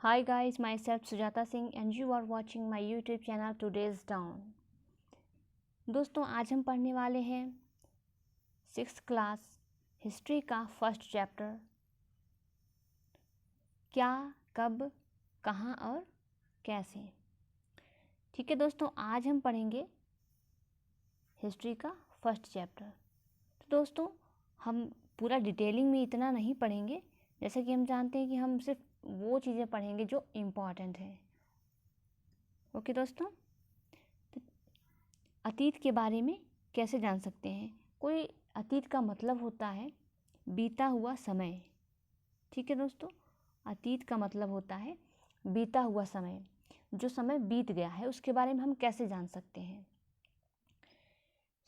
Hi guys, myself Sujata Singh and you are watching my YouTube channel Today's Dawn। दोस्तों आज हम पढ़ने वाले हैं 6th क्लास हिस्ट्री का फर्स्ट चैप्टर क्या, कब, कहाँ और कैसे। ठीक है दोस्तों, आज हम पढ़ेंगे हिस्ट्री का फर्स्ट चैप्टर। तो दोस्तों हम पूरा डिटेलिंग में इतना नहीं पढ़ेंगे, जैसा कि हम जानते हैं कि हम सिर्फ वो चीज़ें पढ़ेंगे जो इम्पॉर्टेंट है। ओके दोस्तों, तो अतीत के बारे में कैसे जान सकते हैं। कोई अतीत का मतलब होता है बीता हुआ समय। ठीक है दोस्तों, अतीत का मतलब होता है बीता हुआ समय। जो समय बीत गया है उसके बारे में हम कैसे जान सकते हैं।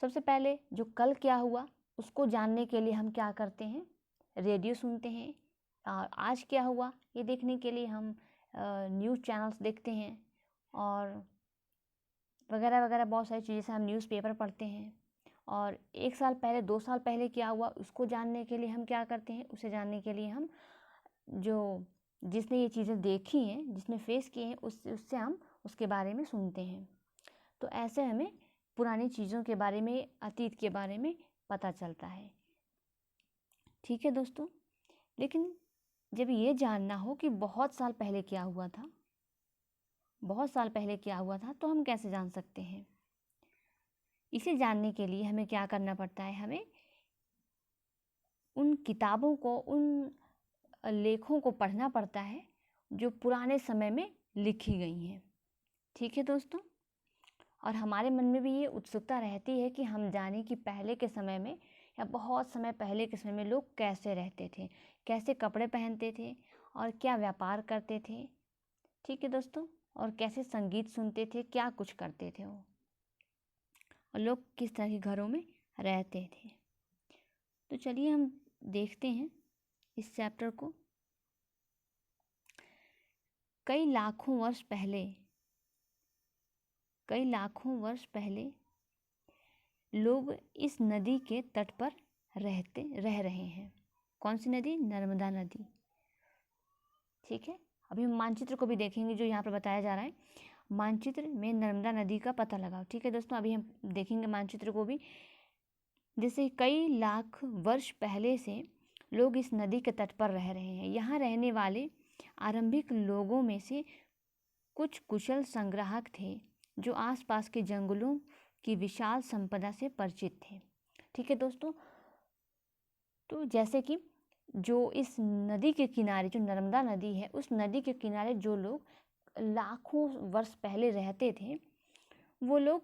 सबसे पहले जो कल क्या हुआ उसको जानने के लिए हम क्या करते हैं, रेडियो सुनते हैं। और आज क्या हुआ ये देखने के लिए हम न्यूज़ चैनल्स देखते हैं और वगैरह वगैरह बहुत सारी चीज़ें से हम न्यूज़पेपर पढ़ते हैं। और 1 साल पहले 2 साल पहले क्या हुआ उसको जानने के लिए हम क्या करते हैं, उसे जानने के लिए हम जिसने ये चीज़ें देखी हैं, जिसने फेस किए हैं, उससे हम उसके बारे में सुनते हैं। तो ऐसे हमें पुरानी चीज़ों के बारे में, अतीत के बारे में पता चलता है। ठीक है दोस्तों, लेकिन जब ये जानना हो कि बहुत साल पहले क्या हुआ था, तो हम कैसे जान सकते हैं। इसे जानने के लिए हमें क्या करना पड़ता है, हमें उन किताबों को, उन लेखों को पढ़ना पड़ता है जो पुराने समय में लिखी गई हैं। ठीक है दोस्तों, और हमारे मन में भी ये उत्सुकता रहती है कि हम जानें कि पहले के समय में या बहुत समय पहले के समय में लोग कैसे रहते थे, कैसे कपड़े पहनते थे और क्या व्यापार करते थे। ठीक है दोस्तों, और कैसे संगीत सुनते थे, क्या कुछ करते थे वो, और लोग किस तरह के घरों में रहते थे। तो चलिए हम देखते हैं इस चैप्टर को। कई लाखों वर्ष पहले लोग इस नदी के तट पर रह रहे हैं। कौन सी नदी? नर्मदा नदी। ठीक है, अभी हम मानचित्र को भी देखेंगे जो यहाँ पर बताया जा रहा है। मानचित्र में नर्मदा नदी का पता लगाओ। ठीक है दोस्तों, अभी हम देखेंगे मानचित्र को भी। जैसे कई लाख वर्ष पहले से लोग इस नदी के तट पर रह रहे हैं। यहाँ रहने वाले आरंभिक लोगों में से कुछ कुशल संग्राहक थे जो आसपास के जंगलों की विशाल संपदा से परिचित थे। ठीक है दोस्तों, तो जैसे कि जो इस नदी के किनारे, जो नर्मदा नदी है, उस नदी के किनारे जो लोग लाखों वर्ष पहले रहते थे, वो लोग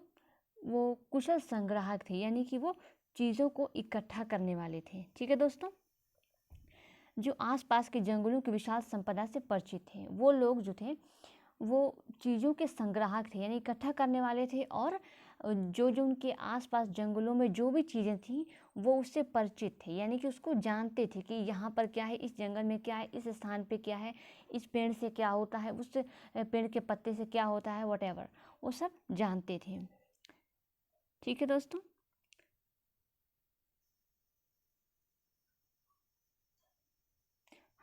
वो कुशल संग्राहक थे, यानी कि वो चीज़ों को इकट्ठा करने वाले थे। ठीक है दोस्तों, जो आसपास के जंगलों की विशाल संपदा से परिचित थे। वो लोग जो थे वो चीज़ों के संग्राहक थे, यानी इकट्ठा करने वाले थे, और जो जो उनके आसपास जंगलों में जो भी चीज़ें थी वो उससे परिचित थे, यानी कि उसको जानते थे कि यहाँ पर क्या है, इस जंगल में क्या है, इस स्थान पे क्या है, इस पेड़ से क्या होता है, उस पेड़ के पत्ते से क्या होता है, वॉटेवर, वो सब जानते थे। ठीक है दोस्तों,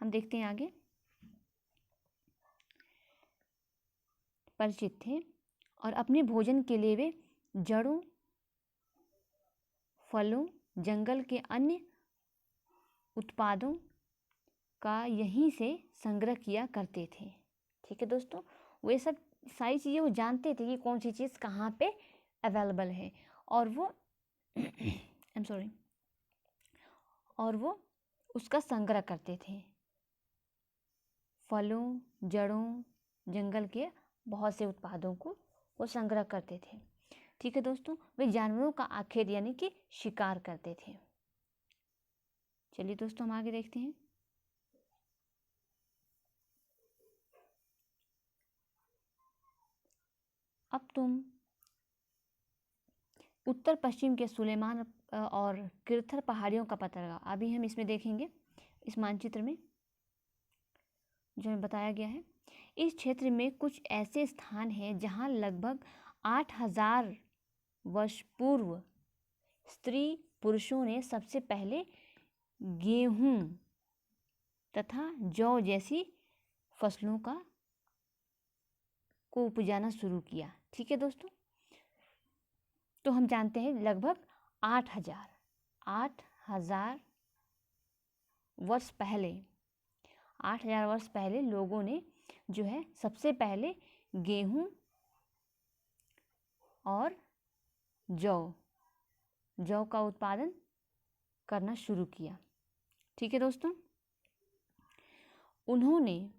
हम देखते हैं आगे। परिचित थे और अपने भोजन के लिए वे जड़ों, फलों, जंगल के अन्य उत्पादों का यहीं से संग्रह किया करते थे। ठीक है दोस्तों, वे सब सारी चीज़ें वो जानते थे कि कौन सी चीज़ कहाँ पे अवेलेबल है, और वो आई एम सॉरी, और वो उसका संग्रह करते थे। फलों, जड़ों, जंगल के बहुत से उत्पादों को वो संग्रह करते थे। ठीक है दोस्तों, वे जानवरों का आखेट यानी कि शिकार करते थे। चलिए दोस्तों हम आगे देखते हैं। अब तुम उत्तर पश्चिम के सुलेमान और किरथर पहाड़ियों का पता लगा। अभी हम इसमें देखेंगे, इस मानचित्र में जो हमें बताया गया है, इस क्षेत्र में कुछ ऐसे स्थान हैं जहां लगभग 8000 वर्ष पूर्व स्त्री पुरुषों ने सबसे पहले गेहूं तथा जौ जैसी फसलों का को उपजाना शुरू किया। ठीक है दोस्तों, तो हम जानते हैं लगभग 8,000 वर्ष पहले 8,000 वर्ष पहले लोगों ने जो है सबसे पहले गेहूं और जौ का उत्पादन करना शुरू किया। ठीक है दोस्तों, उन्होंने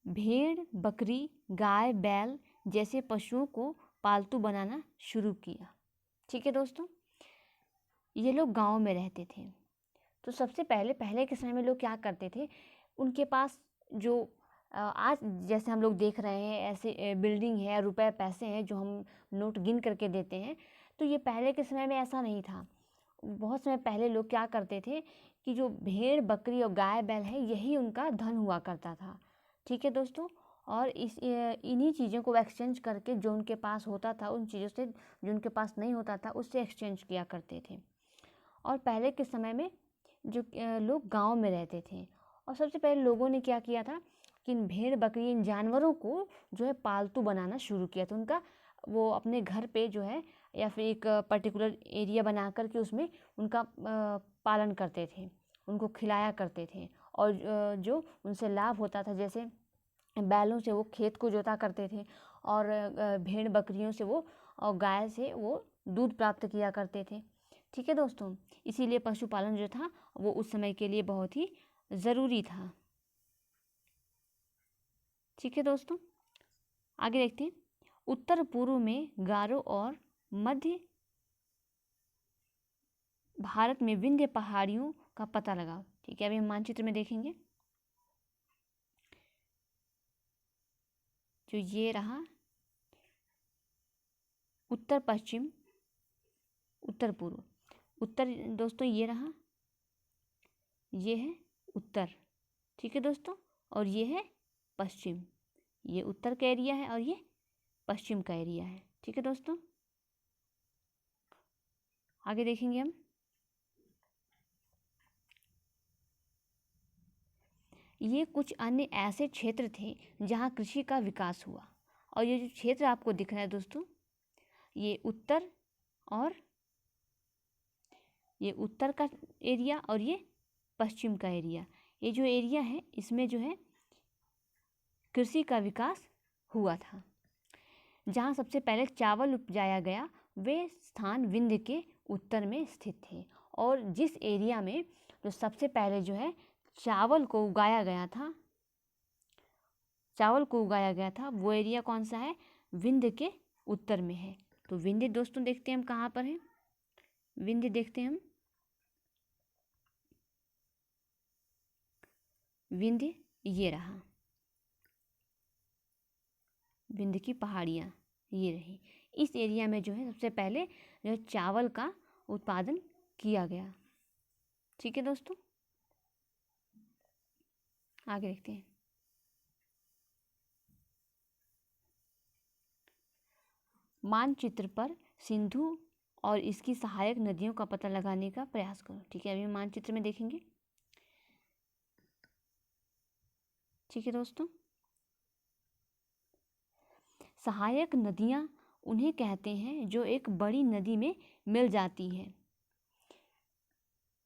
भेड़, बकरी, गाय, बैल जैसे पशुओं को पालतू बनाना शुरू किया। ठीक है दोस्तों, ये लोग गांव में रहते थे। तो सबसे पहले के समय में लोग क्या करते थे, उनके पास जो आज जैसे हम लोग देख रहे हैं ऐसे बिल्डिंग है, रुपए पैसे हैं जो हम नोट गिन करके देते हैं, तो ये पहले के समय में ऐसा नहीं था। बहुत समय पहले लोग क्या करते थे कि जो भेड़, बकरी और गाय, बैल है, यही उनका धन हुआ करता था। ठीक है दोस्तों, और इन्हीं चीज़ों को एक्सचेंज करके जो उनके पास होता था उन चीज़ों से जो उनके पास नहीं होता था उससे एक्सचेंज किया करते थे। और पहले के समय में जो लोग गांव में रहते थे, और सबसे पहले लोगों ने क्या किया था कि इन भेड़, बकरी, इन जानवरों को जो है पालतू बनाना शुरू किया। तो उनका वो अपने घर पे जो है या फिर एक पर्टिकुलर एरिया बना कर के उसमें उनका पालन करते थे, उनको खिलाया करते थे। और जो उनसे लाभ होता था, जैसे बैलों से वो खेत को जोता करते थे, और भेड़ बकरियों से वो और गाय से वो दूध प्राप्त किया करते थे। ठीक है दोस्तों, इसीलिए पशुपालन जो था वो उस समय के लिए बहुत ही ज़रूरी था। ठीक है दोस्तों, आगे देखते हैं। उत्तर पूर्व में गारो और मध्य भारत में विंध्य पहाड़ियों का पता लगाओ। ठीक है, अभी हम मानचित्र में देखेंगे। जो ये रहा उत्तर पश्चिम, उत्तर पूर्व, उत्तर दोस्तों ये रहा, ये है उत्तर। ठीक है दोस्तों, और ये है पश्चिम। ये उत्तर का एरिया है और ये पश्चिम का एरिया है। ठीक है दोस्तों, आगे देखेंगे हम। ये कुछ अन्य ऐसे क्षेत्र थे जहाँ कृषि का विकास हुआ। और ये जो क्षेत्र आपको दिख रहा है दोस्तों, ये उत्तर का एरिया और ये पश्चिम का एरिया, ये जो एरिया है इसमें जो है कृषि का विकास हुआ था। जहाँ सबसे पहले चावल उपजाया गया वे स्थान विंध्य के उत्तर में स्थित थे। और जिस एरिया में जो सबसे पहले जो है चावल को उगाया गया था वो एरिया कौन सा है, विंध्य के उत्तर में है। तो विंध्य दोस्तों देखते हैं हम कहाँ पर है, विंध्य देखते हैं हम, विंध्य ये रहा, विंध्य की पहाड़ियाँ ये रही। इस एरिया में जो है सबसे पहले जो है चावल का उत्पादन किया गया। ठीक है दोस्तों, आगे देखते हैं। मानचित्र पर सिंधु और इसकी सहायक नदियों का पता लगाने का प्रयास करो। ठीक है, अभी मानचित्र में देखेंगे। ठीक है दोस्तों, सहायक नदियाँ उन्हें कहते हैं जो एक बड़ी नदी में मिल जाती हैं।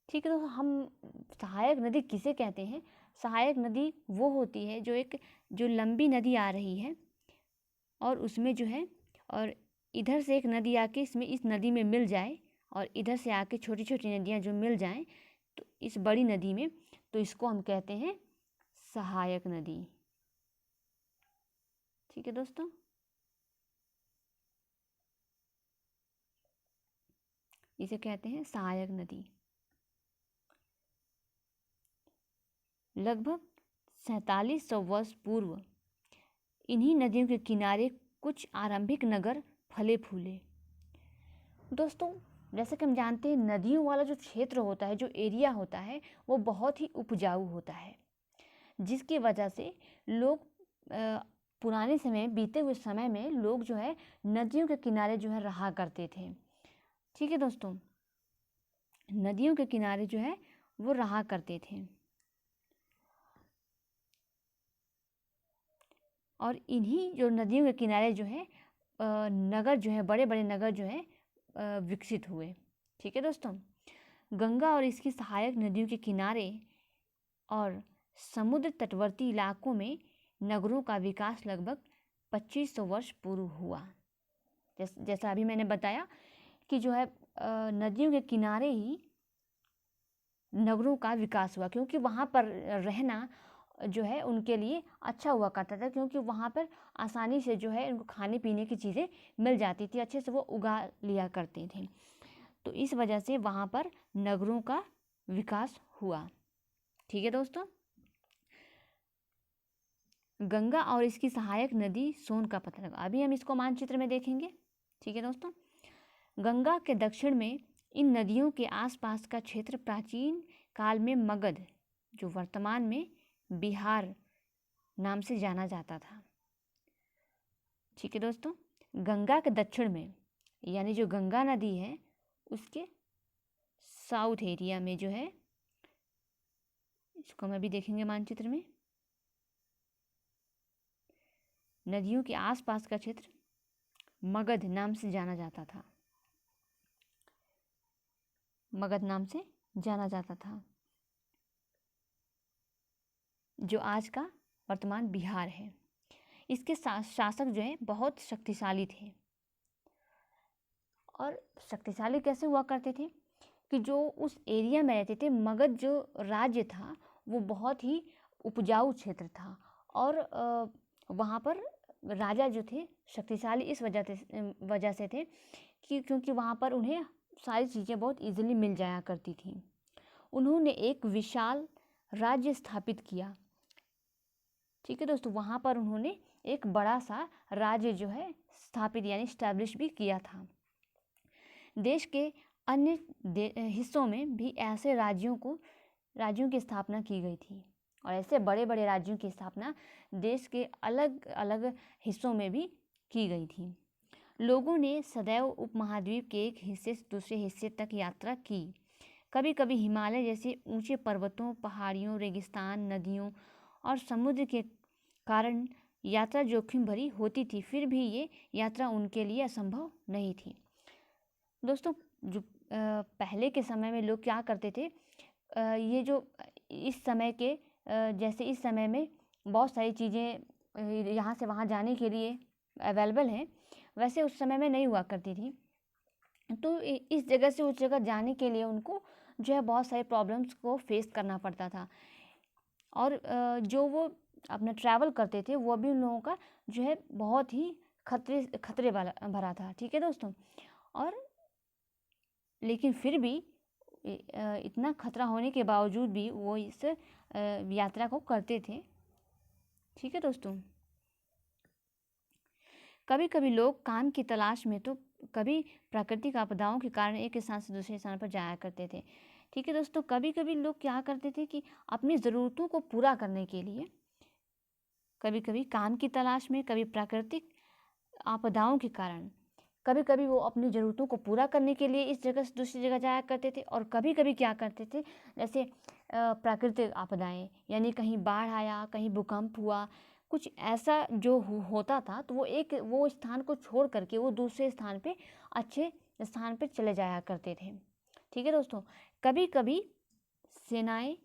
ठीक है, तो हम सहायक नदी किसे कहते हैं, सहायक नदी वो होती है जो लंबी नदी आ रही है और उसमें जो है और इधर से एक नदी आके इस नदी में मिल जाए, और इधर से आके छोटी छोटी नदियाँ जो मिल जाएं तो इस बड़ी नदी में, तो इसको हम कहते हैं सहायक नदी। ठीक है दोस्तों, इसे कहते हैं सहायक नदी। लगभग 4700 वर्ष पूर्व इन्हीं नदियों के किनारे कुछ आरंभिक नगर फले फूले। दोस्तों, जैसे कि हम जानते हैं नदियों वाला जो क्षेत्र होता है, जो एरिया होता है, वो बहुत ही उपजाऊ होता है, जिसकी वजह से लोग पुराने समय, बीते हुए समय में लोग जो है नदियों के किनारे जो है रहा करते थे। ठीक है दोस्तों, नदियों के किनारे जो है वो रहा करते थे। और इन्हीं जो नदियों के किनारे जो है नगर जो है, बड़े बड़े नगर जो है विकसित हुए। ठीक है दोस्तों, गंगा और इसकी सहायक नदियों के किनारे और समुद्र तटवर्ती इलाकों में नगरों का विकास लगभग 2500 वर्ष पूर्व हुआ। जैसा अभी मैंने बताया कि जो है नदियों के किनारे ही नगरों का विकास हुआ, क्योंकि वहाँ पर रहना जो है उनके लिए अच्छा हुआ करता था, क्योंकि वहाँ पर आसानी से जो है उनको खाने पीने की चीज़ें मिल जाती थी, अच्छे से वो उगा लिया करते थे। तो इस वजह से वहाँ पर नगरों का विकास हुआ। ठीक है दोस्तों, गंगा और इसकी सहायक नदी सोन का पता लगा। अभी हम इसको मानचित्र में देखेंगे। ठीक है दोस्तों, गंगा के दक्षिण में इन नदियों के आसपास का क्षेत्र प्राचीन काल में मगध, जो वर्तमान में बिहार नाम से जाना जाता था। ठीक है दोस्तों, गंगा के दक्षिण में यानी जो गंगा नदी है उसके साउथ एरिया में जो है, इसको हम अभी देखेंगे मानचित्र में, नदियों के आसपास का क्षेत्र मगध नाम से जाना जाता था, मगध नाम से जाना जाता था, जो आज का वर्तमान बिहार है। इसके शासक जो है बहुत शक्तिशाली थे। और शक्तिशाली कैसे हुआ करते थे कि जो उस एरिया में रहते थे, मगध जो राज्य था वो बहुत ही उपजाऊ क्षेत्र था, और वहाँ पर राजा जो थे शक्तिशाली इस वजह से थे कि क्योंकि वहाँ पर उन्हें सारी चीज़ें बहुत इजीली मिल जाया करती थी। उन्होंने एक विशाल राज्य स्थापित किया। ठीक है दोस्तों, वहाँ पर उन्होंने एक बड़ा सा राज्य जो है स्थापित यानी स्टैब्लिश भी किया था। देश के अन्य हिस्सों में भी ऐसे राज्यों की स्थापना की गई थी, और ऐसे बड़े बड़े राज्यों की स्थापना देश के अलग अलग हिस्सों में भी की गई थी। लोगों ने सदैव उपमहाद्वीप के एक हिस्से से दूसरे हिस्से तक यात्रा की। कभी कभी हिमालय जैसे ऊंचे पर्वतों, पहाड़ियों, रेगिस्तान, नदियों और समुद्र के कारण यात्रा जोखिम भरी होती थी, फिर भी ये यात्रा उनके लिए असंभव नहीं थी। दोस्तों, जो पहले के समय में लोग क्या करते थे, ये जो इस समय के जैसे इस समय में बहुत सारी चीज़ें यहाँ से वहाँ जाने के लिए अवेलेबल हैं, वैसे उस समय में नहीं हुआ करती थी। तो इस जगह से उस जगह जाने के लिए उनको जो है बहुत सारे प्रॉब्लम्स को फेस करना पड़ता था, और जो वो अपना ट्रैवल करते थे वो भी उन लोगों का जो है बहुत ही खतरे वाला भरा था। ठीक है दोस्तों, और लेकिन फिर भी इतना खतरा होने के बावजूद भी वो इस यात्रा को करते थे। ठीक है दोस्तों, कभी कभी लोग काम की तलाश में तो कभी प्राकृतिक आपदाओं के कारण एक स्थान से दूसरे स्थान पर जाया करते थे। ठीक है दोस्तों, कभी कभी लोग क्या करते थे कि अपनी ज़रूरतों को पूरा करने के लिए कभी कभी काम की तलाश में, कभी प्राकृतिक आपदाओं के कारण, कभी कभी वो अपनी ज़रूरतों को पूरा करने के लिए इस जगह से दूसरी जगह जाया करते थे। और कभी कभी क्या करते थे, जैसे प्राकृतिक आपदाएं यानी कहीं बाढ़ आया, कहीं भूकंप हुआ, कुछ ऐसा जो होता था, तो वो स्थान को छोड़ करके वो दूसरे स्थान पे अच्छे स्थान पे चले जाया करते थे। ठीक है दोस्तों, कभी कभी सेनाएं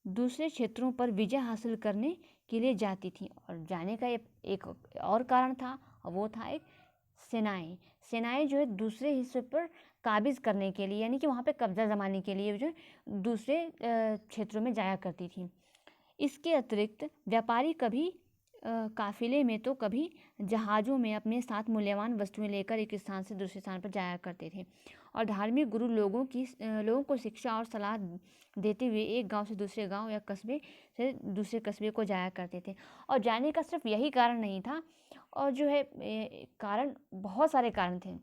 दूसरे क्षेत्रों पर विजय हासिल करने के लिए जाती थी, और जाने का एक और कारण था, वो था एक सेनाएं जो है दूसरे हिस्से पर काबिज करने के लिए यानी कि वहाँ पे कब्जा जमाने के लिए जो दूसरे क्षेत्रों में जाया करती थी। इसके अतिरिक्त व्यापारी कभी काफिले में तो कभी जहाज़ों में अपने साथ मूल्यवान वस्तुएं लेकर एक स्थान से दूसरे स्थान पर जाया करते थे, और धार्मिक गुरु लोगों को शिक्षा और सलाह देते हुए एक गांव से दूसरे गांव या कस्बे से दूसरे कस्बे को जाया करते थे। और जाने का सिर्फ यही कारण नहीं था, और जो है कारण बहुत सारे कारण थे,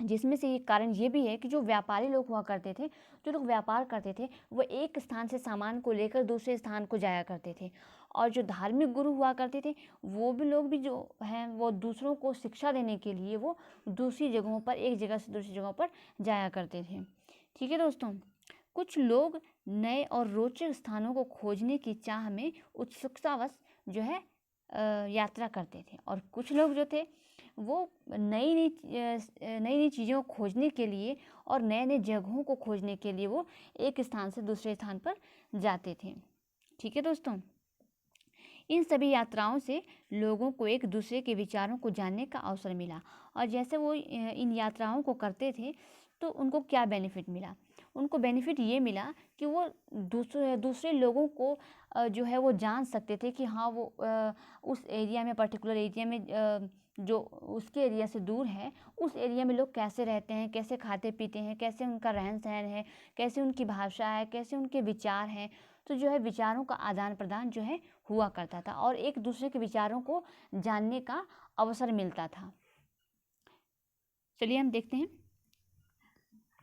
जिसमें से एक कारण ये भी है कि जो व्यापारी लोग हुआ करते थे, जो लोग व्यापार करते थे, वो एक स्थान से सामान को लेकर दूसरे स्थान को जाया करते थे। और जो धार्मिक गुरु हुआ करते थे, वो भी लोग भी जो हैं वो दूसरों को शिक्षा देने के लिए वो दूसरी जगहों पर, एक जगह से दूसरी जगहों पर जाया करते थे। ठीक है दोस्तों, कुछ लोग नए और रोचक स्थानों को खोजने की चाह में उत्सुकतावश जो है यात्रा करते थे, और कुछ लोग जो थे वो नई नई चीज़ों को खोजने के लिए और नए नए जगहों को खोजने के लिए वो एक स्थान से दूसरे स्थान पर जाते थे। ठीक है दोस्तों, इन सभी यात्राओं से लोगों को एक दूसरे के विचारों को जानने का अवसर मिला, और जैसे वो इन यात्राओं को करते थे तो उनको क्या बेनिफिट मिला? उनको बेनिफिट ये मिला कि वो दूसरे लोगों को जो है वो जान सकते थे कि हाँ वो उस एरिया में, पर्टिकुलर एरिया में, जो उसके एरिया से दूर है, उस एरिया में लोग कैसे रहते हैं, कैसे खाते पीते हैं, कैसे उनका रहन सहन है, कैसे उनकी भाषा है, कैसे उनके विचार हैं। तो जो है विचारों का आदान प्रदान जो है हुआ करता था, और एक दूसरे के विचारों को जानने का अवसर मिलता था। चलिए हम देखते हैं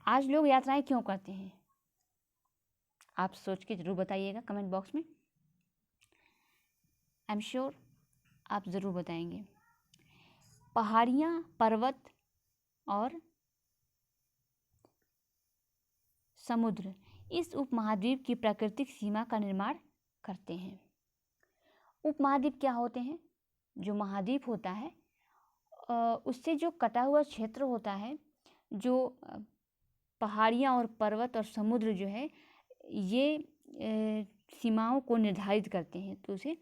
आज लोग यात्राएं क्यों करते हैं। आप सोच के ज़रूर बताइएगा कमेंट बॉक्स में, आई एम श्योर आप ज़रूर बताएंगे। पहाड़ियाँ, पर्वत और समुद्र इस उपमहाद्वीप की प्राकृतिक सीमा का निर्माण करते हैं। उपमहाद्वीप क्या होते हैं? जो महाद्वीप होता है उससे जो कटा हुआ क्षेत्र होता है, जो पहाड़ियाँ और पर्वत और समुद्र जो है ये सीमाओं को निर्धारित करते हैं, तो उसे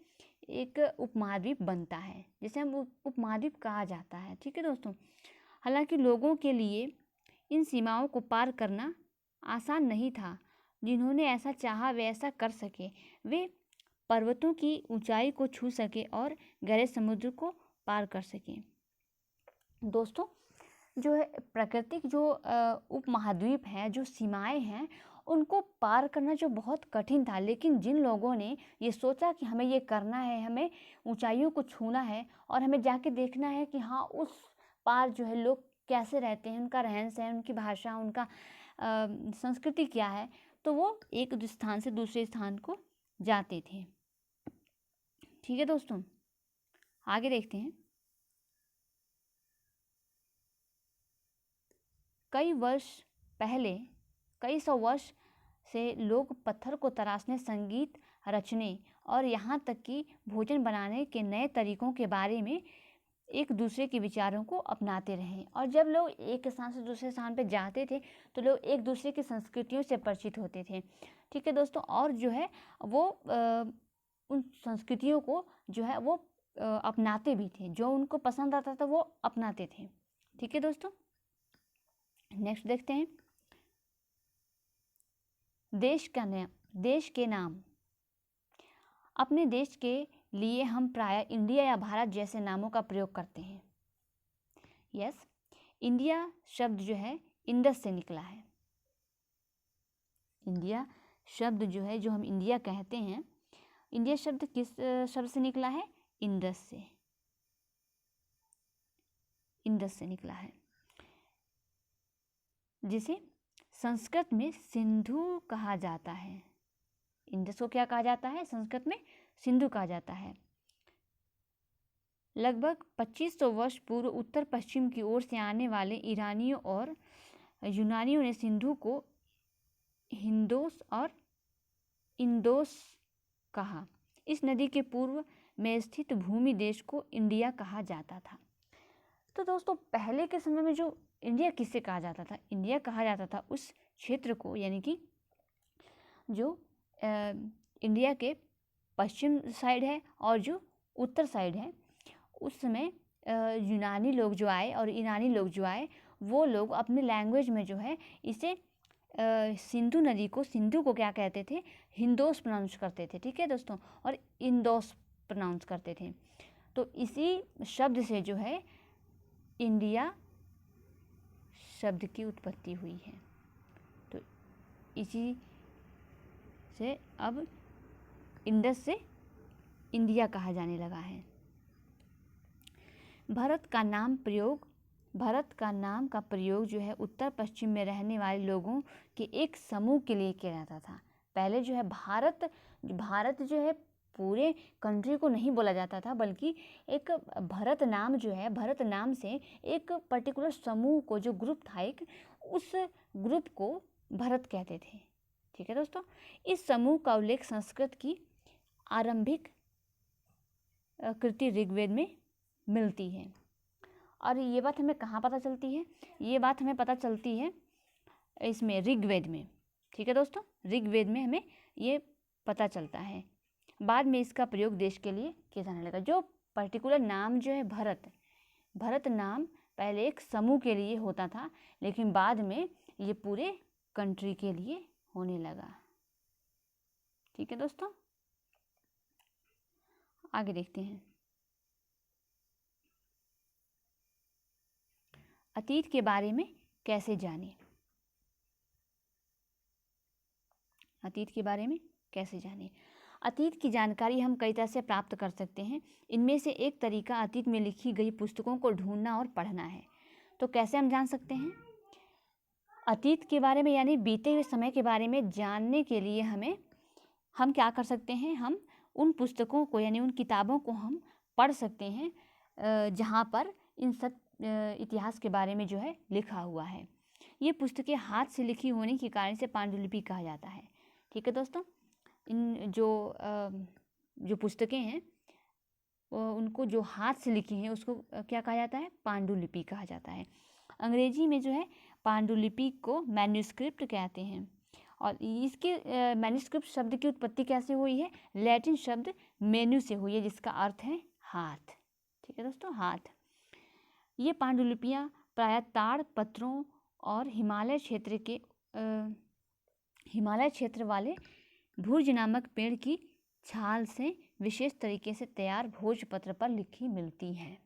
एक उपमहाद्वीप बनता है, जिसे हम उपमहाद्वीप कहा जाता है। ठीक है दोस्तों, हालांकि लोगों के लिए इन सीमाओं को पार करना आसान नहीं था। जिन्होंने ऐसा चाहा वे ऐसा कर सके, वे पर्वतों की ऊंचाई को छू सके और गहरे समुद्र को पार कर सके। दोस्तों, जो है प्राकृतिक जो उपमहाद्वीप हैं, जो सीमाएं हैं, उनको पार करना जो बहुत कठिन था, लेकिन जिन लोगों ने ये सोचा कि हमें ये करना है, हमें ऊंचाइयों को छूना है और हमें जाके देखना है कि हाँ उस पार जो है लोग कैसे रहते हैं, उनका रहन सहन, उनकी भाषा, उनका संस्कृति क्या है, तो वो एक स्थान से दूसरे स्थान को जाते थे। ठीक है दोस्तों, आगे देखते हैं। कई सौ वर्ष से लोग पत्थर को तराशने, संगीत रचने और यहाँ तक कि भोजन बनाने के नए तरीकों के बारे में एक दूसरे के विचारों को अपनाते रहे। और जब लोग एक स्थान से दूसरे स्थान पर जाते थे तो लोग एक दूसरे की संस्कृतियों से परिचित होते थे। ठीक है दोस्तों, और जो है वो उन संस्कृतियों को जो है वो अपनाते भी थे, जो उनको पसंद आता था वो अपनाते थे। ठीक है दोस्तों, नेक्स्ट देखते हैं। देश के नाम। अपने देश के लिए हम प्रायः इंडिया या भारत जैसे नामों का प्रयोग करते हैं। यस, इंडिया शब्द जो है इंडस से निकला है। इंडिया शब्द जो है, जो हम इंडिया कहते हैं, इंडिया शब्द किस शब्द से निकला है? इंडस से, इंडस से निकला है, जिसे संस्कृत में सिंधु कहा जाता है। इंडस को क्या कहा जाता है? संस्कृत में सिंधु कहा जाता है। लगभग 2500 वर्ष पूर्व उत्तर पश्चिम की ओर से आने वाले ईरानियों और यूनानियों ने सिंधु को हिंदोस और इंडोस कहा। इस नदी के पूर्व में स्थित भूमि देश को इंडिया कहा जाता था। तो दोस्तों, पहले के समय में जो इंडिया किससे कहा जाता था? इंडिया कहा जाता था उस क्षेत्र को, यानी कि जो इंडिया के पश्चिम साइड है और जो उत्तर साइड है। उस समय यूनानी लोग जो आए और ईरानी लोग जो आए, वो लोग अपने लैंग्वेज में जो है इसे सिंधु नदी को, सिंधु को क्या कहते थे? हिंदोस प्रोनाउंस करते थे। ठीक है दोस्तों, और इंडोस प्रोनाउंस करते थे। तो इसी शब्द से जो है इंडिया शब्द की उत्पत्ति हुई है। तो इसी से अब इंडस से इंडिया कहा जाने लगा है। भारत का नाम का प्रयोग जो है उत्तर पश्चिम में रहने वाले लोगों के एक समूह के लिए किया जाता था। पहले जो है भारत जो है पूरे कंट्री को नहीं बोला जाता था, बल्कि एक भरत नाम जो है, भरत नाम से एक पर्टिकुलर समूह को, जो ग्रुप था एक, उस ग्रुप को भरत कहते थे। ठीक है दोस्तों, इस समूह का उल्लेख संस्कृत की आरंभिक कृति ऋग्वेद में मिलती है। और ये बात हमें कहाँ पता चलती है? ये बात हमें पता चलती है इसमें ऋग्वेद में। ठीक है दोस्तों, ऋग्वेद में हमें ये पता चलता है। बाद में इसका प्रयोग देश के लिए किया जाने लगा। जो पर्टिकुलर नाम जो है भरत नाम पहले एक समूह के लिए होता था, लेकिन बाद में ये पूरे कंट्री के लिए होने लगा। ठीक है दोस्तों, आगे देखते हैं। अतीत के बारे में कैसे जानें? अतीत के बारे में कैसे जानें? अतीत की जानकारी हम कई तरह से प्राप्त कर सकते हैं। इनमें से एक तरीका अतीत में लिखी गई पुस्तकों को ढूंढना और पढ़ना है। तो कैसे हम जान सकते हैं? अतीत के बारे में यानी बीते हुए समय के बारे में जानने के लिए हम क्या कर सकते हैं? हम उन पुस्तकों को यानी उन किताबों को हम पढ़ सकते हैं जहाँ पर इन सब इतिहास के बारे में जो है लिखा हुआ है। ये पुस्तकें हाथ से लिखी होने के कारण से पांडुलिपि कहा जाता है। ठीक है दोस्तों, इन जो पुस्तकें हैं उनको जो हाथ से लिखी हैं उसको क्या कहा जाता है? पांडुलिपि कहा जाता है। अंग्रेजी में जो है पांडुलिपि को मैन्यूस्क्रिप्ट कहते हैं। और इसके मैन्यूस्क्रिप्ट शब्द की उत्पत्ति कैसे हुई है? लैटिन शब्द मेन्यू से हुई है, जिसका अर्थ है हाथ। ठीक है दोस्तों, हाथ। ये पांडुलिपियाँ प्रायः ताड़ पत्रों और हिमालय क्षेत्र वाले भुर्ज नामक पेड़ की छाल से विशेष तरीके से तैयार भोजपत्र पर लिखी मिलती हैं।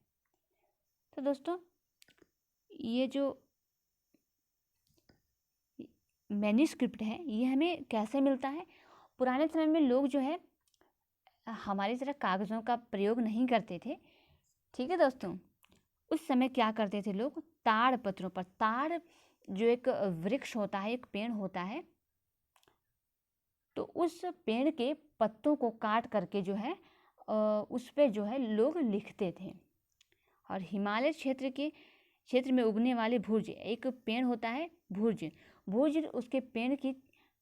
तो दोस्तों, ये जो मैन्यूस्क्रिप्ट है ये हमें कैसे मिलता है? पुराने समय में लोग जो है हमारी तरह कागज़ों का प्रयोग नहीं करते थे। ठीक है दोस्तों, उस समय क्या करते थे लोग? ताड़ पत्रों पर, ताड़ जो एक वृक्ष होता है, एक पेड़ होता है, तो उस पेड़ के पत्तों को काट करके जो है उस पे जो है लोग लिखते थे। और हिमालय क्षेत्र में उगने वाले भुर्ज, एक पेड़ होता है भुर्ज, उसके पेड़ की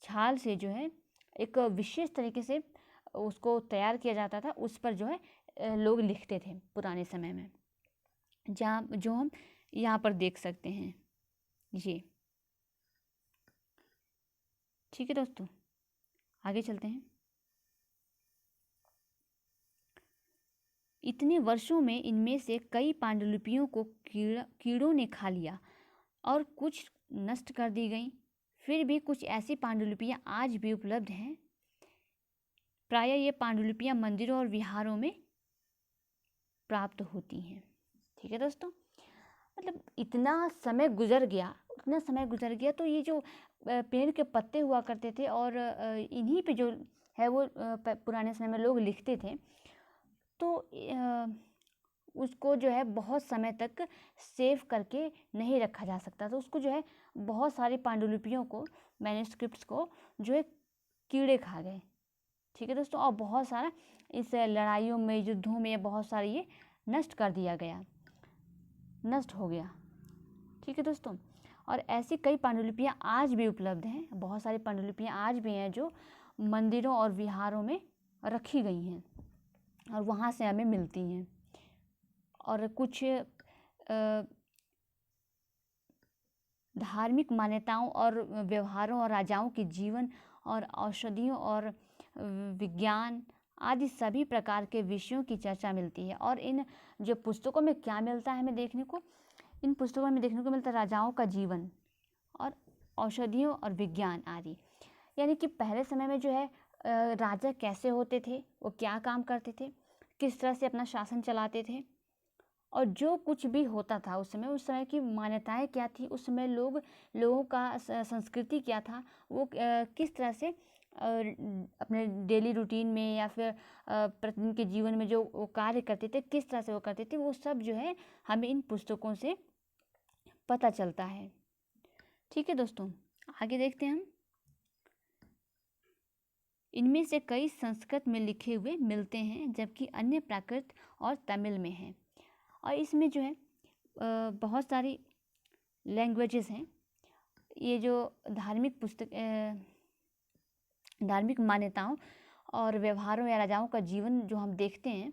छाल से जो है एक विशेष तरीके से उसको तैयार किया जाता था, उस पर जो है लोग लिखते थे पुराने समय में, जो हम यहाँ पर देख सकते हैं ये। ठीक है दोस्तों, आगे चलते हैं। इतने वर्षों में इनमें से कई पांडुलिपियों को कीड़ों ने खा लिया और कुछ नष्ट कर दी गई। फिर भी कुछ ऐसी पांडुलिपियाँ आज भी उपलब्ध हैं। प्रायः ये पांडुलिपियाँ मंदिरों और विहारों में प्राप्त होती हैं। ठीक है दोस्तों, मतलब इतना समय गुजर गया तो ये जो पेड़ के पत्ते हुआ करते थे और इन्हीं पे जो है वो पुराने समय में लोग लिखते थे, तो उसको जो है बहुत समय तक सेव करके नहीं रखा जा सकता। तो उसको जो है बहुत सारी पांडुलिपियों को, मैन्यूस्क्रिप्ट्स को जो है कीड़े खा गए। ठीक है दोस्तों, और बहुत सारा इस लड़ाइयों में, युद्धों में बहुत सारी ये नष्ट कर दिया गया, नष्ट हो गया। ठीक है दोस्तों, और ऐसी कई पांडुलिपियाँ आज भी उपलब्ध हैं। बहुत सारी पांडुलिपियाँ आज भी हैं जो मंदिरों और विहारों में रखी गई हैं और वहाँ से हमें मिलती हैं। और कुछ धार्मिक मान्यताओं और व्यवहारों और राजाओं के जीवन और औषधियों और विज्ञान आदि सभी प्रकार के विषयों की चर्चा मिलती है। और इन जो पुस्तकों में क्या मिलता है हमें देखने को? इन पुस्तकों में देखने को मिलता है राजाओं का जीवन और औषधियों और विज्ञान आदि। यानी कि पहले समय में जो है राजा कैसे होते थे, वो क्या काम करते थे, किस तरह से अपना शासन चलाते थे, और जो कुछ भी होता था उस समय की मान्यताएं क्या थी, उस समय लोगों का संस्कृति क्या था, वो किस तरह से अपने डेली रूटीन में या फिर प्रतिदिन के जीवन में जो वो कार्य करते थे, किस तरह से वो करते थे, वो सब जो है हमें इन पुस्तकों से पता चलता है। ठीक है दोस्तों, आगे देखते हैं हम। इनमें से कई संस्कृत में लिखे हुए मिलते हैं, जबकि अन्य प्राकृत और तमिल में हैं। और इसमें जो है बहुत सारी लैंग्वेजेस हैं। ये जो धार्मिक मान्यताओं और व्यवहारों या राजाओं का जीवन जो हम देखते हैं,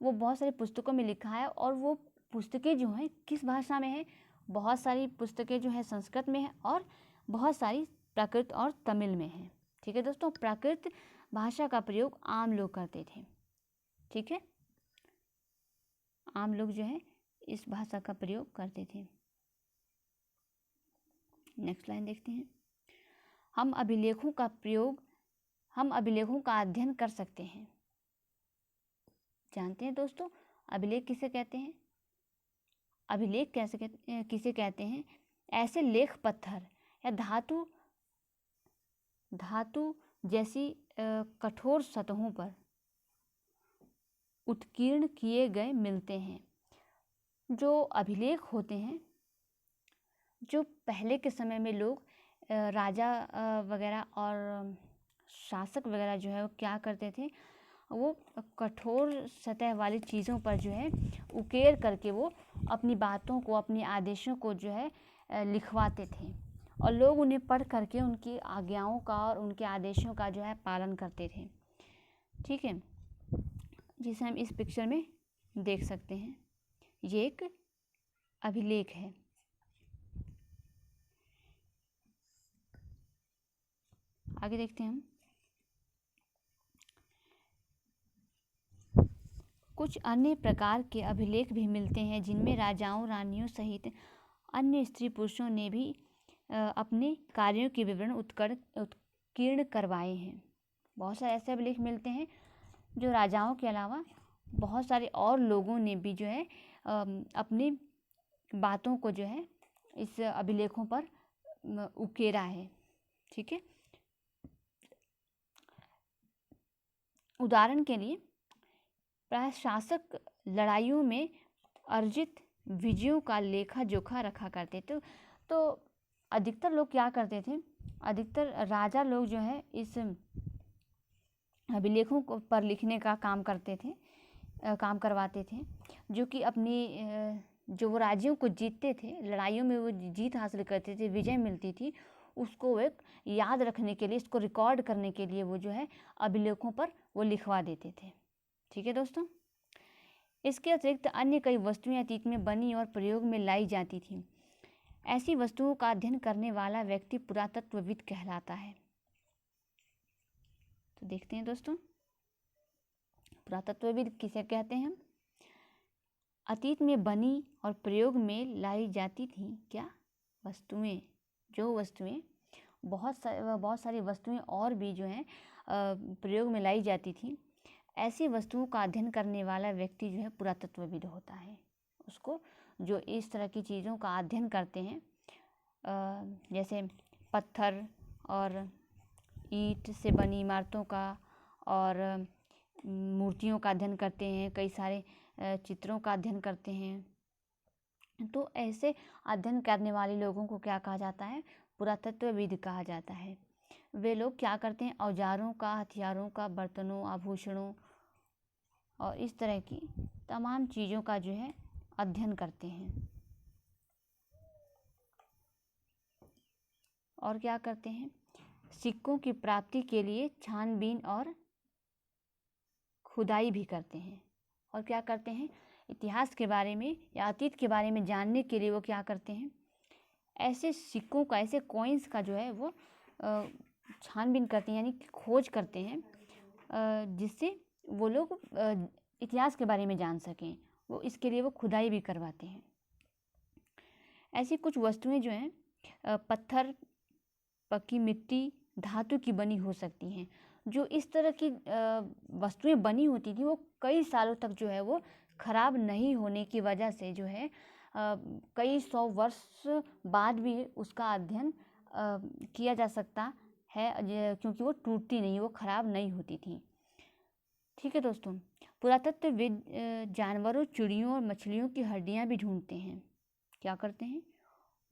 वो बहुत सारी पुस्तकों में लिखा है, और वो पुस्तकें जो हैं किस भाषा में है? बहुत सारी पुस्तकें जो है संस्कृत में है, और बहुत सारी प्राकृत और तमिल में है। ठीक है दोस्तों, प्राकृत भाषा का प्रयोग आम लोग करते थे। ठीक है, आम लोग जो है इस भाषा का प्रयोग करते थे। नेक्स्ट लाइन देखते हैं। हम अभिलेखों का अध्ययन कर सकते हैं। जानते हैं दोस्तों, अभिलेख किसे कहते हैं? अभिलेख किसे कहते हैं? ऐसे लेख पत्थर या धातु जैसी कठोर सतहों पर उत्कीर्ण किए गए मिलते हैं। जो अभिलेख होते हैं, जो पहले के समय में लोग राजा वगैरह और शासक वगैरह जो है वो क्या करते थे, वो कठोर सतह वाली चीज़ों पर जो है उकेर करके वो अपनी बातों को, अपने आदेशों को जो है लिखवाते थे, और लोग उन्हें पढ़ करके उनकी आज्ञाओं का और उनके आदेशों का जो है पालन करते थे। ठीक है, जिसे हम इस पिक्चर में देख सकते हैं। ये एक अभिलेख है। आगे देखते हैं हम। कुछ अन्य प्रकार के अभिलेख भी मिलते हैं जिनमें राजाओं, रानियों सहित अन्य स्त्री पुरुषों ने भी अपने कार्यों के विवरण उत्कीर्ण करवाए हैं। बहुत सारे ऐसे अभिलेख मिलते हैं जो राजाओं के अलावा बहुत सारे और लोगों ने भी जो है अपनी बातों को जो है इस अभिलेखों पर उकेरा है। ठीक है, उदाहरण के लिए प्रशासक लड़ाइयों में अर्जित विजयों का लेखा जोखा रखा करते थे। तो अधिकतर लोग क्या करते थे, अधिकतर राजा लोग जो है इस अभिलेखों को पर लिखने का काम करवाते थे, जो कि अपनी जो वो राज्यों को जीतते थे, लड़ाइयों में वो जीत हासिल करते थे, विजय मिलती थी, उसको एक याद रखने के लिए, इसको रिकॉर्ड करने के लिए वो जो है अभिलेखों पर वो लिखवा देते थे। ठीक है दोस्तों, इसके अतिरिक्त अन्य कई वस्तुएं अतीत में बनी और प्रयोग में लाई जाती थीं। ऐसी वस्तुओं का अध्ययन करने वाला व्यक्ति पुरातत्वविद कहलाता है। तो देखते हैं दोस्तों, पुरातत्वविद किसे कहते हैं हम? अतीत में बनी और प्रयोग में लाई जाती थी क्या? वस्तुएं, जो वस्तुएं बहुत सारी वस्तुएं और भी जो हैं प्रयोग में लाई जाती थी, ऐसी वस्तुओं का अध्ययन करने वाला व्यक्ति जो है पुरातत्वविद होता है। उसको जो इस तरह की चीज़ों का अध्ययन करते हैं, जैसे पत्थर और ईंट से बनी इमारतों का और मूर्तियों का अध्ययन करते हैं, कई सारे चित्रों का अध्ययन करते हैं, तो ऐसे अध्ययन करने वाले लोगों को क्या कहा जाता है? पुरातत्वविद कहा जाता है। वे लोग क्या करते हैं? औजारों का, हथियारों का, बर्तनों, आभूषणों और इस तरह की तमाम चीज़ों का जो है अध्ययन करते हैं। और क्या करते हैं? सिक्कों की प्राप्ति के लिए छानबीन और खुदाई भी करते हैं। और क्या करते हैं? इतिहास के बारे में या अतीत के बारे में जानने के लिए वो क्या करते हैं? ऐसे सिक्कों का, ऐसे कॉइन्स का जो है वो छानबीन करते हैं, यानी कि खोज करते हैं, जिससे वो लोग इतिहास के बारे में जान सकें। वो इसके लिए वो खुदाई भी करवाते हैं। ऐसी कुछ वस्तुएं जो हैं पत्थर, पक्की मिट्टी, धातु की बनी हो सकती हैं। जो इस तरह की वस्तुएं बनी होती थी वो कई सालों तक जो है वो ख़राब नहीं होने की वजह से जो है कई 100 वर्ष बाद भी उसका अध्ययन किया जा सकता है, क्योंकि वो टूटती नहीं, वो ख़राब नहीं होती थी। ठीक है दोस्तों, पुरातत्वविद जानवरों, चिड़ियों और मछलियों की हड्डियां भी ढूंढते हैं। क्या करते हैं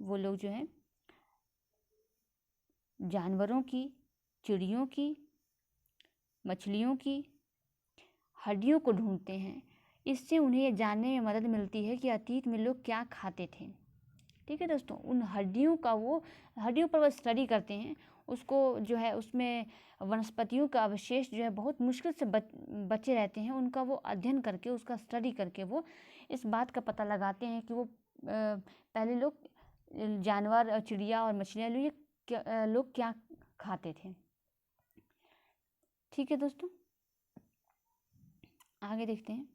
वो लोग? जो है जानवरों की, चिड़ियों की, मछलियों की हड्डियों को ढूंढते हैं। इससे उन्हें यह जानने में मदद मिलती है कि अतीत में लोग क्या खाते थे। ठीक है दोस्तों, उन हड्डियों पर वो स्टडी करते हैं, उसको जो है उसमें वनस्पतियों का अवशेष जो है बहुत मुश्किल से बचे रहते हैं, उनका वो अध्ययन करके, उसका स्टडी करके वो इस बात का पता लगाते हैं कि वो पहले लोग जानवर, चिड़िया और मछलियाँ लोग क्या खाते थे। ठीक है दोस्तों, आगे देखते हैं।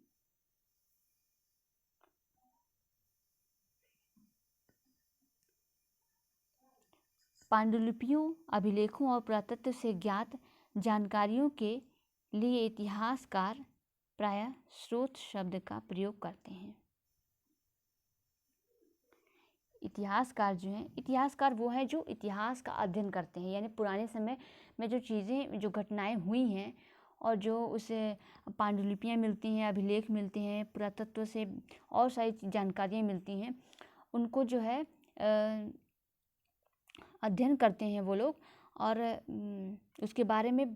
पांडुलिपियों, अभिलेखों और पुरातत्व से ज्ञात जानकारियों के लिए इतिहासकार प्रायः स्रोत शब्द का प्रयोग करते हैं। इतिहासकार जो हैं, इतिहासकार वो है जो इतिहास का अध्ययन करते हैं, यानी पुराने समय में जो चीज़ें, जो घटनाएं हुई हैं और जो उसे पांडुलिपियाँ मिलती हैं, अभिलेख मिलते हैं, पुरातत्व से और सारी जानकारियाँ मिलती हैं, उनको जो है अध्ययन करते हैं वो लोग, और उसके बारे में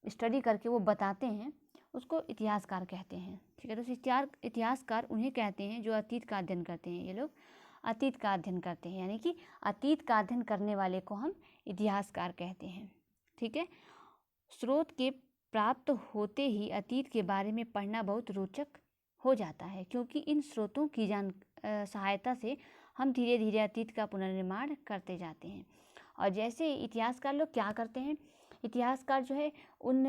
स्टडी करके वो बताते हैं, उसको इतिहासकार कहते हैं। ठीक है, तो इतिहासकार उन्हें कहते हैं जो अतीत का अध्ययन करते हैं। ये लोग अतीत का अध्ययन करते हैं, यानी कि अतीत का अध्ययन करने वाले को हम इतिहासकार कहते हैं। ठीक है, स्रोत के प्राप्त होते ही अतीत के बारे में पढ़ना बहुत रोचक हो जाता है, क्योंकि इन स्रोतों की सहायता से हम धीरे धीरे अतीत का पुनर्निर्माण करते जाते हैं। और जैसे इतिहासकार लोग क्या करते हैं, इतिहासकार जो है उन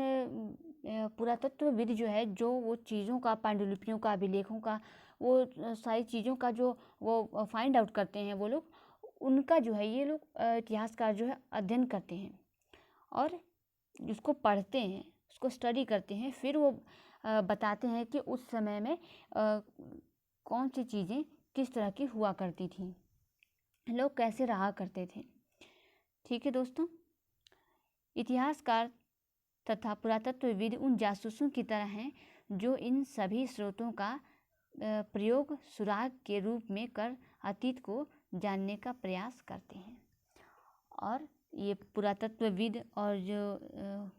पुरातत्वविद जो है, जो वो चीज़ों का, पांडुलिपियों का, अभिलेखों का, वो सारी चीज़ों का जो वो फाइंड आउट करते हैं वो लोग, उनका जो है ये लोग इतिहासकार जो है अध्ययन करते हैं और उसको पढ़ते हैं, उसको स्टडी करते हैं। फिर वो बताते हैं कि उस समय में कौन सी चीज़ें किस तरह की हुआ करती थी, लोग कैसे रहा करते थे। ठीक है दोस्तों, इतिहासकार तथा पुरातत्वविद उन जासूसों की तरह हैं जो इन सभी स्रोतों का प्रयोग सुराग के रूप में कर अतीत को जानने का प्रयास करते हैं। और ये पुरातत्वविद और जो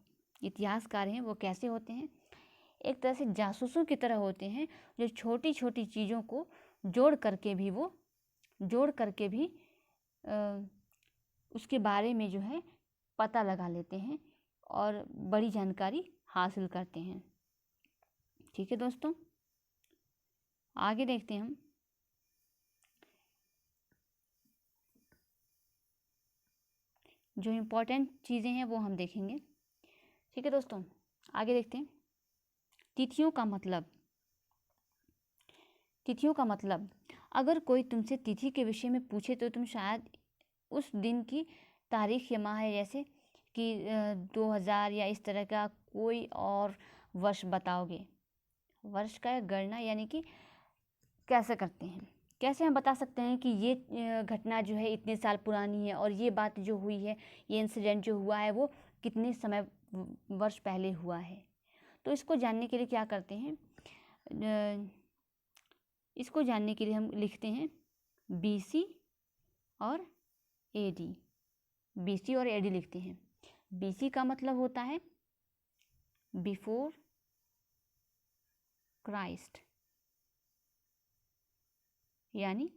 इतिहासकार हैं वो कैसे होते हैं, एक तरह से जासूसों की तरह होते हैं, जो छोटी छोटी चीज़ों को जोड़ करके भी उसके बारे में जो है पता लगा लेते हैं और बड़ी जानकारी हासिल करते हैं। ठीक है दोस्तों, आगे देखते हैं हम। जो इम्पोर्टेंट चीज़ें हैं वो हम देखेंगे। ठीक है दोस्तों, आगे देखते हैं। तिथियों का मतलब, अगर कोई तुमसे तिथि के विषय में पूछे तो तुम शायद उस दिन की तारीख या माह है, जैसे कि 2000 या इस तरह का कोई और वर्ष बताओगे। वर्ष का गणना यानी कि कैसे करते हैं, कैसे हम बता सकते हैं कि ये घटना जो है इतने साल पुरानी है और ये बात जो हुई है, ये इंसिडेंट जो हुआ है वो कितने समय वर्ष पहले हुआ है। तो इसको जानने के लिए क्या करते हैं, इसको जानने के लिए हम लिखते हैं BC और AD। BC और AD लिखते हैं। BC का मतलब होता है बिफोर क्राइस्ट, यानी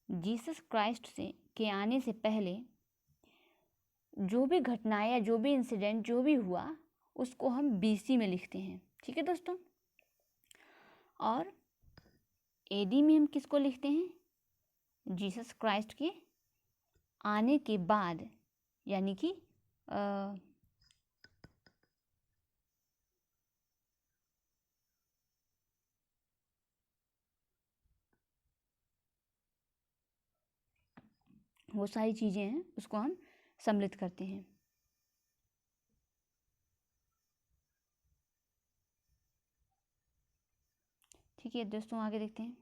जीसस क्राइस्ट के आने से पहले जो भी घटनाएं या जो भी इंसिडेंट जो भी हुआ उसको हम BC में लिखते हैं। ठीक है दोस्तों, और AD में हम किसको लिखते हैं, जीसस क्राइस्ट के आने के बाद, यानी कि वो सारी चीज़ें हैं उसको हम सम्मिलित करते हैं। ठीक है दोस्तों, आगे देखते हैं।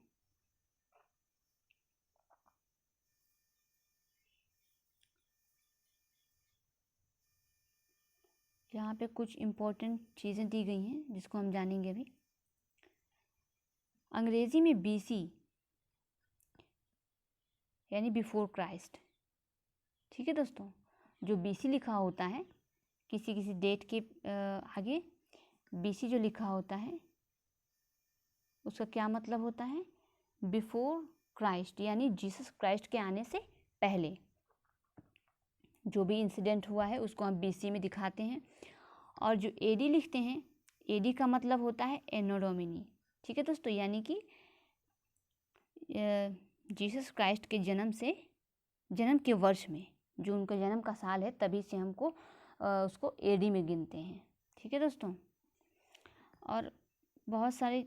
यहाँ पे कुछ इम्पोर्टेंट चीज़ें दी गई हैं जिसको हम जानेंगे अभी। अंग्रेजी में BC यानी बिफोर क्राइस्ट। ठीक है दोस्तों, जो BC लिखा होता है किसी किसी डेट के आगे BC जो लिखा होता है उसका क्या मतलब होता है, बिफोर क्राइस्ट, यानी जीसस क्राइस्ट के आने से पहले। जो भी इंसिडेंट हुआ है उसको हम BC में दिखाते हैं। और जो AD लिखते हैं, AD का मतलब होता है एनो डोमिनी। ठीक है दोस्तों, यानी कि जीसस क्राइस्ट के जन्म के वर्ष में, जो उनका जन्म का साल है, तभी से हमको उसको AD में गिनते हैं। ठीक है दोस्तों, और बहुत सारे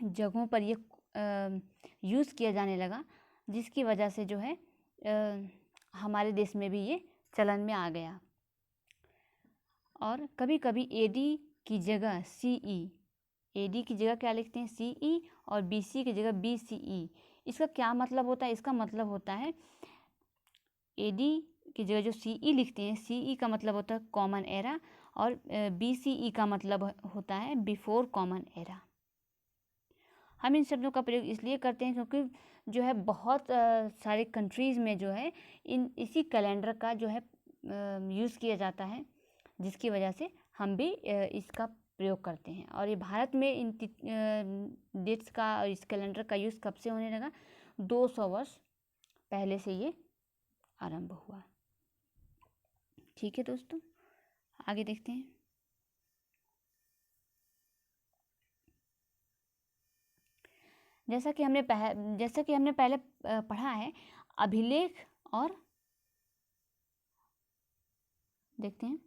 जगहों पर ये यूज़ किया जाने लगा, जिसकी वजह से जो है हमारे देश में भी ये चलन में आ गया। और कभी कभी AD की जगह CE, AD की जगह क्या लिखते हैं, CE, और BC की जगह BCE। इसका क्या मतलब होता है? इसका मतलब होता है AD की जगह जो CE लिखते हैं, CE का मतलब होता है कॉमन एरा, और BCE का मतलब होता है बिफोर कॉमन एरा। हम इन शब्दों का प्रयोग इसलिए करते हैं क्योंकि जो है बहुत सारे कंट्रीज़ में जो है इसी कैलेंडर का जो है यूज़ किया जाता है, जिसकी वजह से हम भी इसका प्रयोग करते हैं। और ये भारत में इन डेट्स का और इस कैलेंडर का यूज़ कब से होने लगा? 200 वर्ष पहले से ये आरंभ हुआ। ठीक है दोस्तों, आगे देखते हैं। जैसा कि हमने पहले पढ़ा है, अभिलेख और देखते हैं,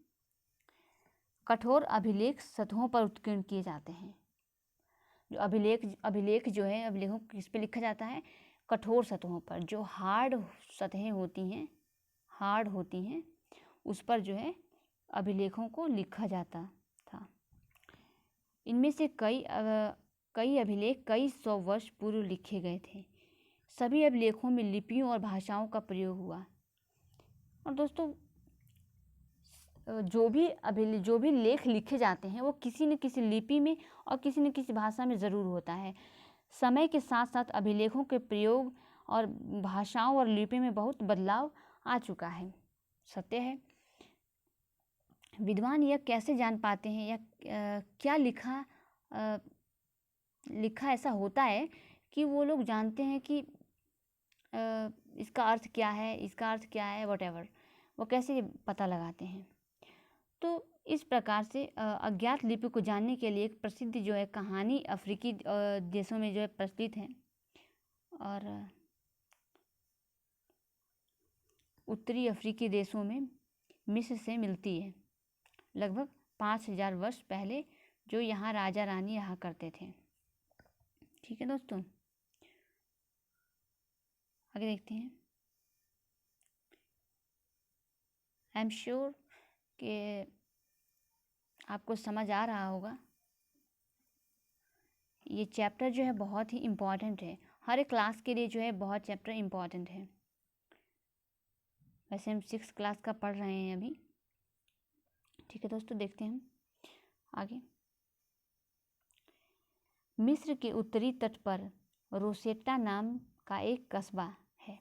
कठोर अभिलेख सतहों पर उत्कीर्ण किए जाते हैं। जो अभिलेख जो है, अभिलेखों को किस पे लिखा जाता है? कठोर सतहों पर। जो हार्ड सतहें होती हैं उस पर जो है अभिलेखों को लिखा जाता था। इनमें से कई अभिलेख कई 100 वर्ष पूर्व लिखे गए थे। सभी अभिलेखों में लिपियों और भाषाओं का प्रयोग हुआ। और दोस्तों, जो भी लेख लिखे जाते हैं वो किसी न किसी लिपि में और किसी न किसी भाषा में ज़रूर होता है। समय के साथ साथ अभिलेखों के प्रयोग और भाषाओं और लिपि में बहुत बदलाव आ चुका है, सत्य है। विद्वान यह कैसे जान पाते हैं या क्या लिखा ऐसा होता है कि वो लोग जानते हैं कि इसका अर्थ क्या है, वॉटेवर, वो कैसे पता लगाते हैं? तो इस प्रकार से अज्ञात लिपि को जानने के लिए एक प्रसिद्ध जो है कहानी अफ्रीकी देशों में जो है प्रचलित है, और उत्तरी अफ्रीकी देशों में मिस्र से मिलती है। लगभग 5000 वर्ष पहले जो यहाँ राजा रानी रहा करते थे। ठीक है दोस्तों, आगे देखते हैं। आई एम श्योर कि आपको समझ आ रहा होगा। ये चैप्टर जो है बहुत ही इम्पॉर्टेंट है, हर एक क्लास के लिए जो है बहुत चैप्टर इम्पॉर्टेंट है। वैसे हम 6th क्लास का पढ़ रहे हैं अभी। ठीक है दोस्तों, देखते हैं हम आगे। मिस्र के उत्तरी तट पर रोसेटा नाम का एक कस्बा है।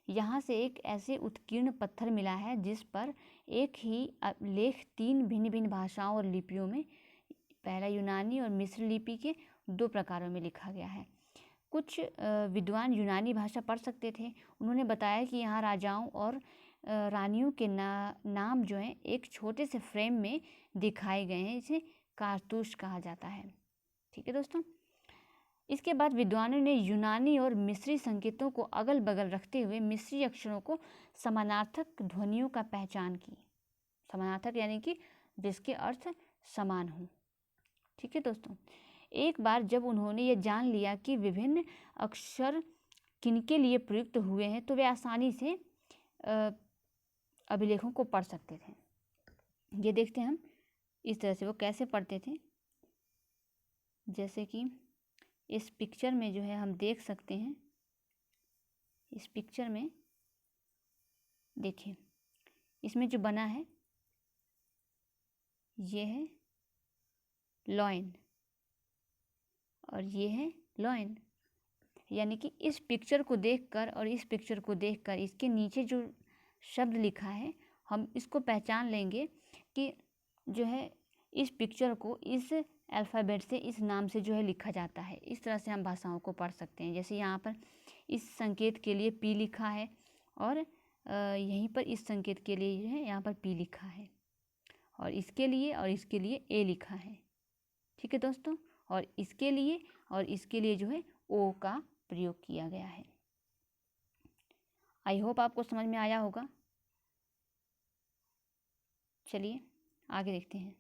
यहाँ से एक ऐसे उत्कीर्ण पत्थर मिला है जिस पर एक ही लेख 3 भिन्न भिन्न भाषाओं और लिपियों में, पहला यूनानी और मिस्र लिपि के 2 प्रकारों में लिखा गया है। कुछ विद्वान यूनानी भाषा पढ़ सकते थे। उन्होंने बताया कि यहाँ राजाओं और रानियों के नाम जो हैं एक छोटे से फ्रेम में दिखाए गए हैं। इसे कारतूस कहा जाता है। ठीक है दोस्तों, इसके बाद विद्वानों ने यूनानी और मिस्री संकेतों को अगल बगल रखते हुए मिस्री अक्षरों को समानार्थक ध्वनियों का पहचान की। समानार्थक यानी कि जिसके अर्थ समान हो। ठीक है दोस्तों, एक बार जब उन्होंने ये जान लिया कि विभिन्न अक्षर किनके लिए प्रयुक्त हुए हैं, तो वे आसानी से अभिलेखों को पढ़ सकते थे। ये देखते हैं हम इस तरह से वो कैसे पढ़ते थे। जैसे कि इस पिक्चर में जो है हम देख सकते हैं, इस पिक्चर में देखिए, इसमें जो बना है ये है लॉइन और ये है लॉइन। यानी कि इस पिक्चर को देखकर और इस पिक्चर को देखकर इसके नीचे जो शब्द लिखा है, हम इसको पहचान लेंगे कि जो है इस पिक्चर को इस अल्फ़ाबेट से, इस नाम से जो है लिखा जाता है। इस तरह से हम भाषाओं को पढ़ सकते हैं। जैसे यहाँ पर इस संकेत के लिए P लिखा है और यहीं पर इस संकेत के लिए जो है यहाँ पर P लिखा है, और इसके लिए A लिखा है। ठीक है दोस्तों, और इसके लिए जो है O का प्रयोग किया गया है। आई होप आपको समझ में आया होगा। चलिए आगे देखते हैं।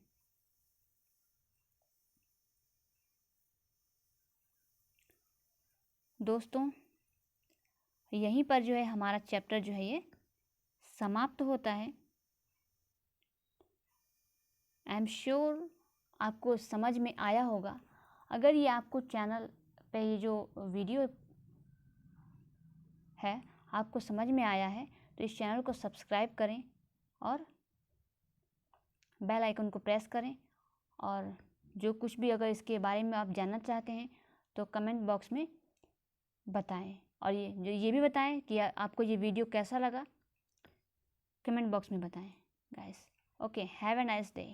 दोस्तों यहीं पर जो है हमारा चैप्टर जो है ये समाप्त होता है। आई एम श्योर आपको समझ में आया होगा। अगर ये आपको चैनल पे ये जो वीडियो है आपको समझ में आया है तो इस चैनल को सब्सक्राइब करें और बेल आइकन को प्रेस करें, और जो कुछ भी अगर इसके बारे में आप जानना चाहते हैं तो कमेंट बॉक्स में बताएं, और ये भी बताएं कि आपको ये वीडियो कैसा लगा, कमेंट बॉक्स में बताएं guys. Okay, have a nice day.